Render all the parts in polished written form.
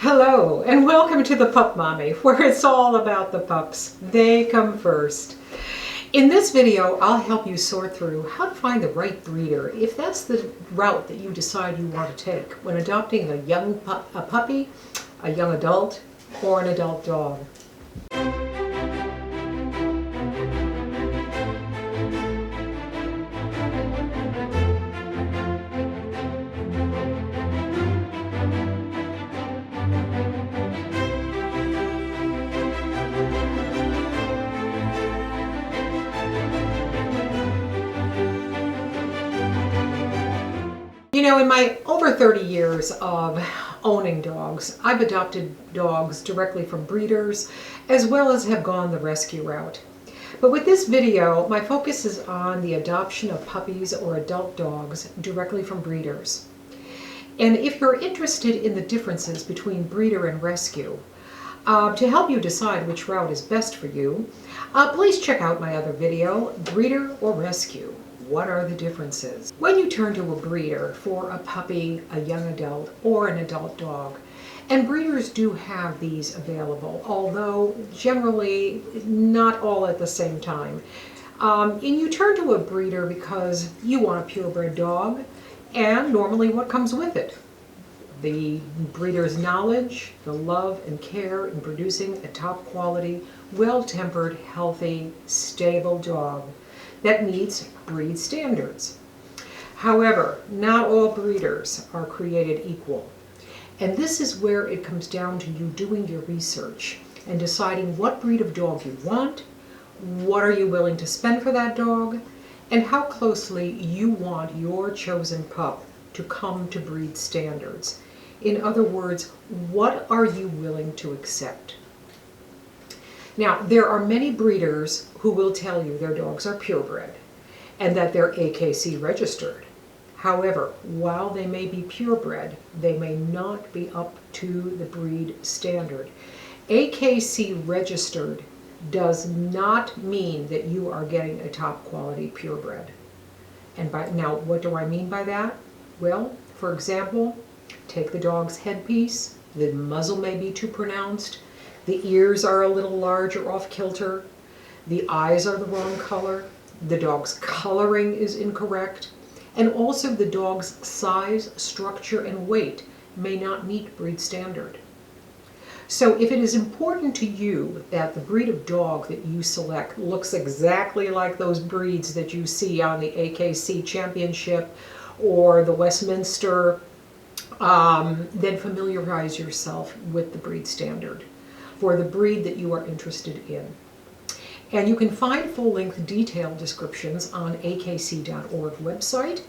Hello and welcome to the Pup Mommy, where it's all about the pups. They come first. In this video, I'll help you sort through how to find the right breeder if that's the route that you decide you want to take when adopting a puppy, a young adult, or an adult dog. You know, in my over 30 years of owning dogs, I've adopted dogs directly from breeders, as well as have gone the rescue route. But with this video, my focus is on the adoption of puppies or adult dogs directly from breeders. And if you're interested in the differences between breeder and rescue, to help you decide which route is best for you, please check out my other video, Breeder or Rescue. What are the differences? When you turn to a breeder for a puppy, a young adult, or an adult dog, and breeders do have these available, although generally not all at the same time. And you turn to a breeder because you want a purebred dog, and normally what comes with it? The breeder's knowledge, the love and care in producing a top quality, well-tempered, healthy, stable dog that meets breed standards. However, not all breeders are created equal. And this is where it comes down to you doing your research and deciding what breed of dog you want, what are you willing to spend for that dog, and how closely you want your chosen pup to come to breed standards. In other words, what are you willing to accept? Now, there are many breeders who will tell you their dogs are purebred and that they're AKC registered. However, while they may be purebred, they may not be up to the breed standard. AKC registered does not mean that you are getting a top quality purebred. And now, what do I mean by that? Well, for example, take the dog's headpiece. The muzzle may be too pronounced. The ears are a little large or off kilter. The eyes are the wrong color. The dog's coloring is incorrect. And also the dog's size, structure, and weight may not meet breed standard. So if it is important to you that the breed of dog that you select looks exactly like those breeds that you see on the AKC Championship or the Westminster, then familiarize yourself with the breed standard for the breed that you are interested in. And you can find full-length detailed descriptions on akc.org website,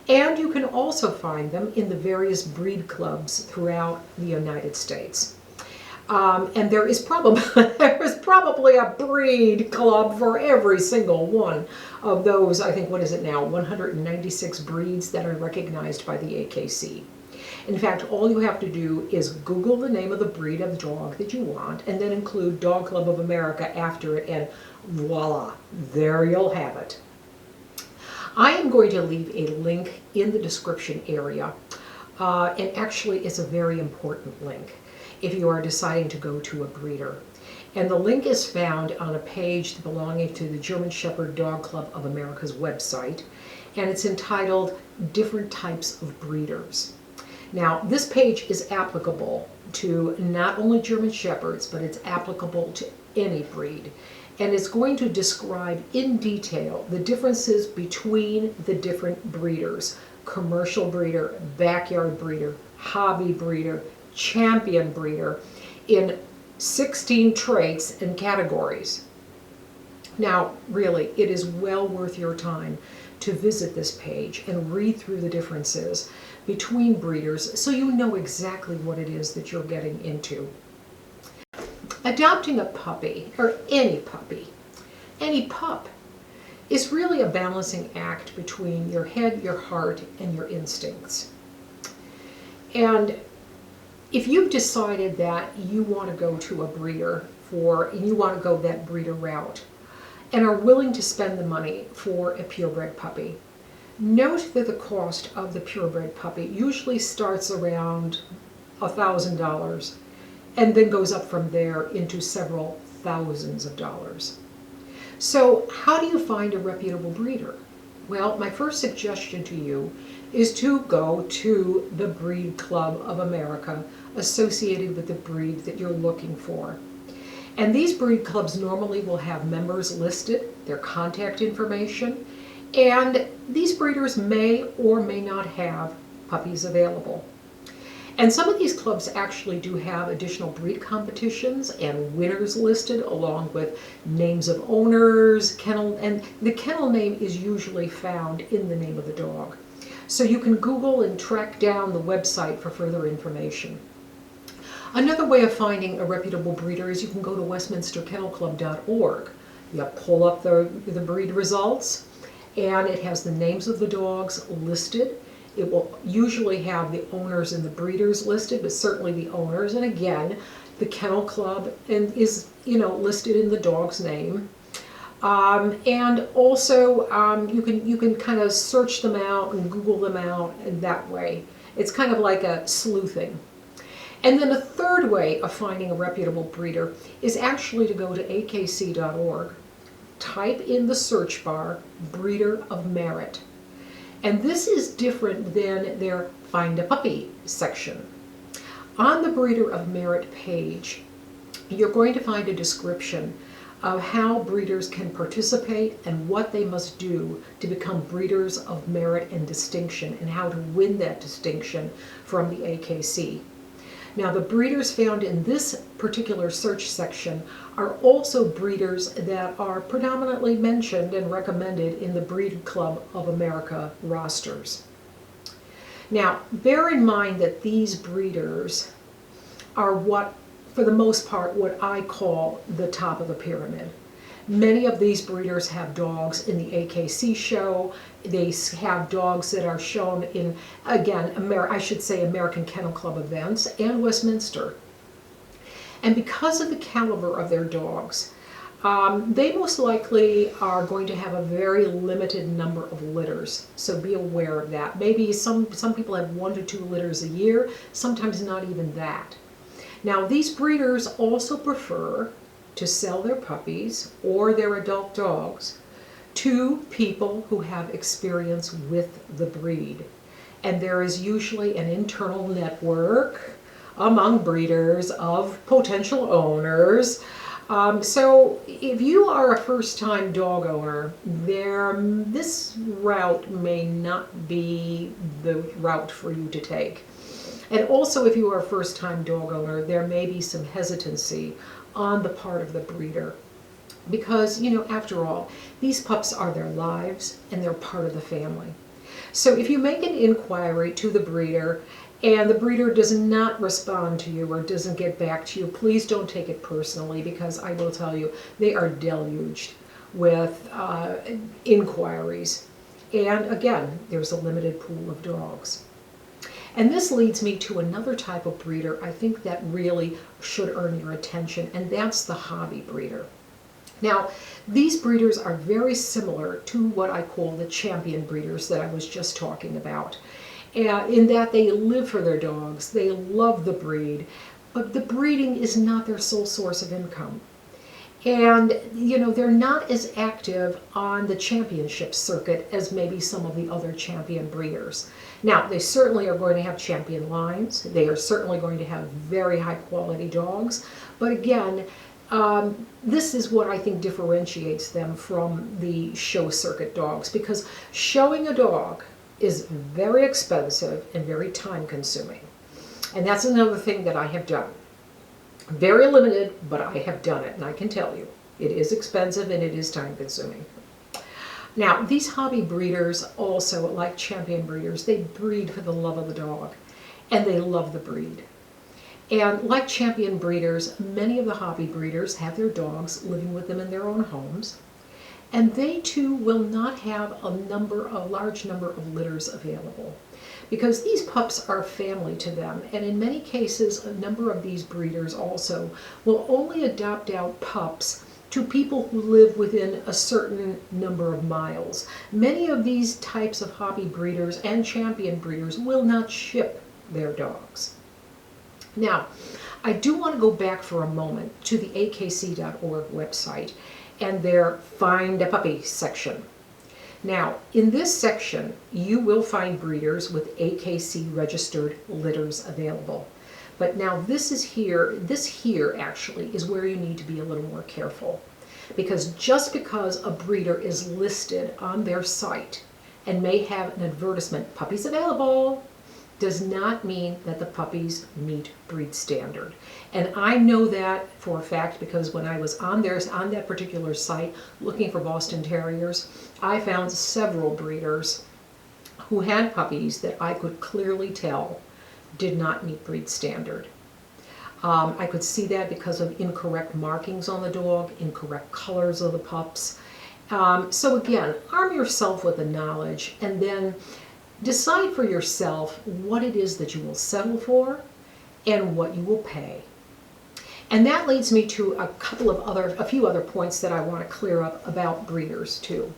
and you can also find them in the various breed clubs throughout the United States. And there is probably a breed club for every single one of those, I think, what is it now, 196 breeds that are recognized by the AKC. In fact, all you have to do is Google the name of the breed of dog that you want and then include Dog Club of America after it, and voila, there you'll have it. I am going to leave a link in the description area, and actually it's a very important link if you are deciding to go to a breeder. And the link is found on a page belonging to the German Shepherd Dog Club of America's website, and it's entitled Different Types of Breeders. Now, this page is applicable to not only German Shepherds, but it's applicable to any breed. And it's going to describe in detail the differences between the different breeders: commercial breeder, backyard breeder, hobby breeder, champion breeder, in 16 traits and categories. Now, really, it is well worth your time to visit this page and read through the differences between breeders so you know exactly what it is that you're getting into. Adopting a puppy, or any pup, is really a balancing act between your head, your heart, and your instincts. And if you've decided that you want to go to a breeder and you want to go that breeder route and are willing to spend the money for a purebred puppy, Note that the cost of the purebred puppy usually starts around $1,000, and then goes up from there into several thousands of dollars. So how do you find a reputable breeder? Well, my first suggestion to you is to go to the Breed Club of America associated with the breed that you're looking for. And these breed clubs normally will have members listed, their contact information, and these breeders may or may not have puppies available. And some of these clubs actually do have additional breed competitions and winners listed along with names of owners, kennel, and the kennel name is usually found in the name of the dog. So you can Google and track down the website for further information. Another way of finding a reputable breeder is you can go to westminsterkennelclub.org. You pull up the breed results, and it has the names of the dogs listed. It will usually have the owners and the breeders listed, but certainly the owners. And again, the kennel club is listed in the dog's name. And also you can kind of search them out and Google them out in that way. It's kind of like a sleuthing. And then a third way of finding a reputable breeder is actually to go to akc.org, type in the search bar, Breeder of Merit. And this is different than their Find a Puppy section. On the Breeder of Merit page, you're going to find a description of how breeders can participate and what they must do to become breeders of merit and distinction and how to win that distinction from the AKC. Now, the breeders found in this particular search section are also breeders that are predominantly mentioned and recommended in the Breed Club of America rosters. Now, bear in mind that these breeders are for the most part, what I call the top of the pyramid. Many of these breeders have dogs in the AKC show. They have dogs that are shown in, again, American Kennel Club events and Westminster. And because of the caliber of their dogs, they most likely are going to have a very limited number of litters. So be aware of that. Maybe some people have 1 to 2 litters a year, sometimes not even that. Now, these breeders also prefer to sell their puppies or their adult dogs to people who have experience with the breed. And there is usually an internal network among breeders of potential owners. So if you are a first-time dog owner, this route may not be the route for you to take. And also, if you are a first-time dog owner, there may be some hesitancy on the part of the breeder. Because, after all, these pups are their lives and they're part of the family. So if you make an inquiry to the breeder and the breeder does not respond to you or doesn't get back to you, please don't take it personally, because I will tell you, they are deluged with inquiries. And again, there's a limited pool of dogs. And this leads me to another type of breeder I think that really should earn your attention, and that's the hobby breeder. Now, these breeders are very similar to what I call the champion breeders that I was just talking about, in that they live for their dogs, they love the breed, but the breeding is not their sole source of income. And, they're not as active on the championship circuit as maybe some of the other champion breeders. Now, they certainly are going to have champion lines. They are certainly going to have very high quality dogs. But again, this is what I think differentiates them from the show circuit dogs, because showing a dog is very expensive and very time consuming. And that's another thing that I have done. Very limited, but I have done it, and I can tell you, it is expensive and it is time consuming. Now, these hobby breeders also, like champion breeders, they breed for the love of the dog, and they love the breed. And like champion breeders, many of the hobby breeders have their dogs living with them in their own homes, and they too will not have a large number of litters available, because these pups are family to them, and in many cases, a number of these breeders also will only adopt out pups to people who live within a certain number of miles. Many of these types of hobby breeders and champion breeders will not ship their dogs. Now, I do want to go back for a moment to the akc.org website and their Find a Puppy section. Now, in this section, you will find breeders with AKC registered litters available. But now this here actually is where you need to be a little more careful. Because just because a breeder is listed on their site and may have an advertisement, puppies available, does not mean that the puppies meet breed standard. And I know that for a fact because when I was on that particular site looking for Boston Terriers, I found several breeders who had puppies that I could clearly tell did not meet breed standard. I could see that because of incorrect markings on the dog, incorrect colors of the pups. So again, arm yourself with the knowledge and then decide for yourself what it is that you will settle for and what you will pay. And that leads me to a few other points that I want to clear up about breeders too.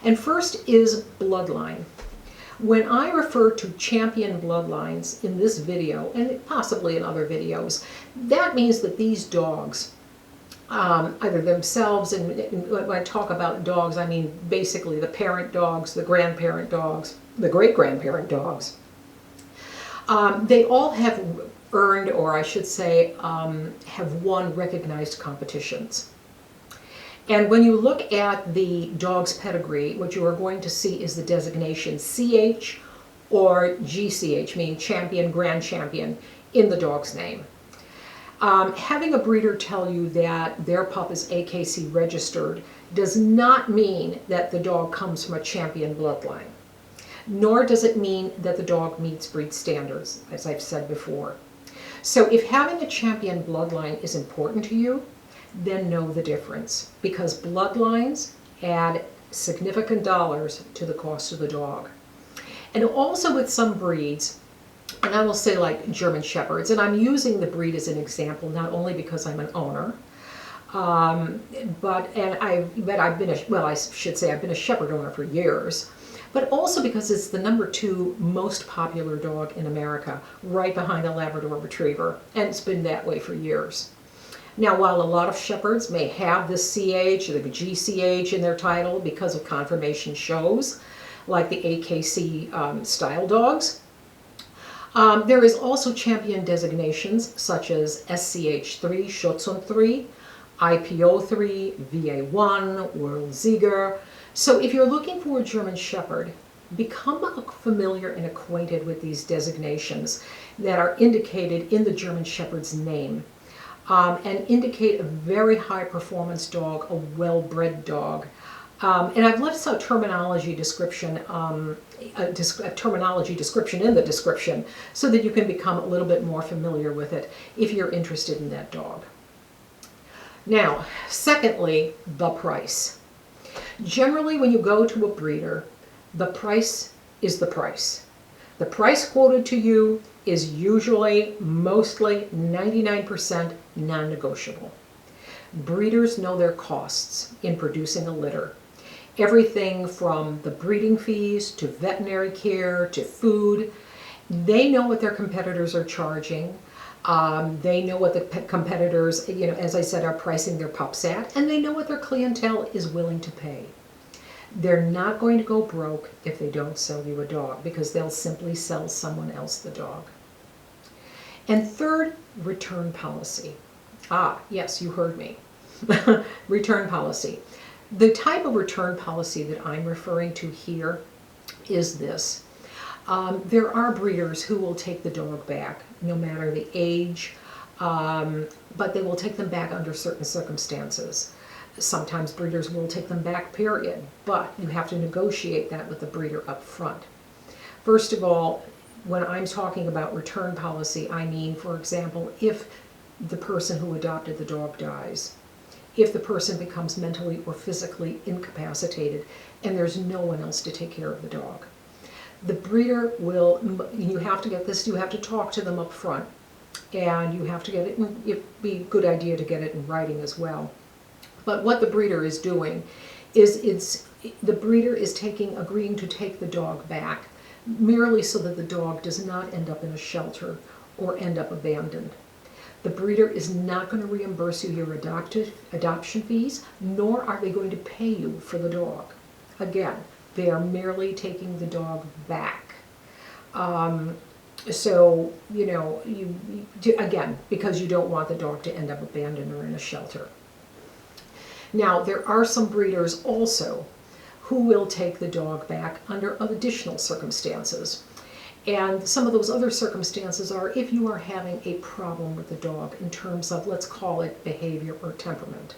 And first is bloodline. When I refer to champion bloodlines in this video, and possibly in other videos, that means that these dogs, either themselves, and when I talk about dogs, I mean basically the parent dogs, the grandparent dogs, the great-grandparent dogs, they all have earned, or I should say, have won recognized competitions. And when you look at the dog's pedigree, what you are going to see is the designation CH or GCH, meaning champion, grand champion, in the dog's name. Having a breeder tell you that their pup is AKC registered does not mean that the dog comes from a champion bloodline, nor does it mean that the dog meets breed standards, as I've said before. So if having a champion bloodline is important to you, then know the difference, because bloodlines add significant dollars to the cost of the dog. And also with some breeds, and I will say like German Shepherds, and I'm using the breed as an example not only because I'm an owner, but I've been a Shepherd owner for years, but also because it's the #2 most popular dog in America, right behind the Labrador Retriever, and it's been that way for years. Now, while a lot of Shepherds may have the CH or the GCH in their title because of conformation shows, like the AKC style dogs, there is also champion designations such as SCH3, Schutzhund 3, IPO 3, VA1, World Sieger. So if you're looking for a German Shepherd, become familiar and acquainted with these designations that are indicated in the German Shepherd's name. And indicate a very high performance dog, a well-bred dog. And I've left a terminology description, in the description so that you can become a little bit more familiar with it if you're interested in that dog. Now, secondly, the price. Generally, when you go to a breeder, the price is the price. The price quoted to you is usually, mostly, 99% non-negotiable. Breeders know their costs in producing a litter. Everything from the breeding fees to veterinary care to food. They know what their competitors are charging. They know what the competitors, as I said, are pricing their pups at, and they know what their clientele is willing to pay. They're not going to go broke if they don't sell you a dog, because they'll simply sell someone else the dog. And third, return policy. Yes, you heard me. Return policy. The type of return policy that I'm referring to here is this. There are breeders who will take the dog back, no matter the age, but they will take them back under certain circumstances. Sometimes breeders will take them back, period, but you have to negotiate that with the breeder up front. First of all, when I'm talking about return policy, I mean, for example, if the person who adopted the dog dies, if the person becomes mentally or physically incapacitated and there's no one else to take care of the dog. The breeder will, you have to get this, you have to talk to them up front, and you have to get it, it'd be a good idea to get it in writing as well. But what the breeder is doing is the breeder is agreeing to take the dog back merely so that the dog does not end up in a shelter or end up abandoned. The breeder is not going to reimburse you your adoption fees, nor are they going to pay you for the dog. Again, they are merely taking the dog back. So, again, because you don't want the dog to end up abandoned or in a shelter. Now, there are some breeders also who will take the dog back under additional circumstances. And some of those other circumstances are if you are having a problem with the dog in terms of, let's call it behavior or temperament.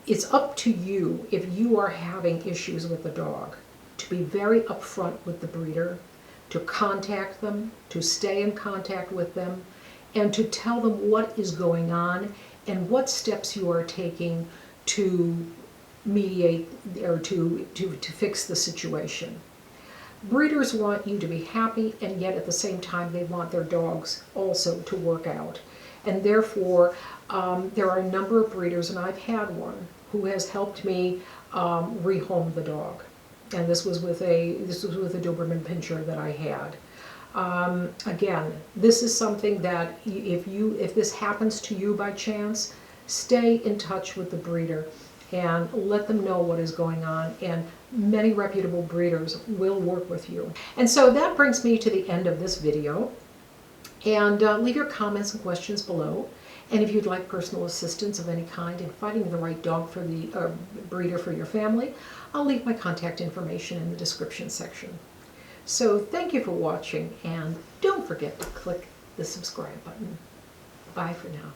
It's up to you, if you are having issues with the dog, to be very upfront with the breeder, to contact them, to stay in contact with them, and to tell them what is going on and what steps you are taking to mediate or to fix the situation. Breeders want you to be happy, and yet at the same time they want their dogs also to work out. And therefore, there are a number of breeders, and I've had one, who has helped me rehome the dog. And this was with a Doberman Pinscher that I had. Again, this is something that if this happens to you by chance, stay in touch with the breeder and let them know what is going on, and many reputable breeders will work with you. And so that brings me to the end of this video. And leave your comments and questions below. And if you'd like personal assistance of any kind in finding the right dog for the breeder for your family, I'll leave my contact information in the description section. So thank you for watching, and don't forget to click the subscribe button. Bye for now.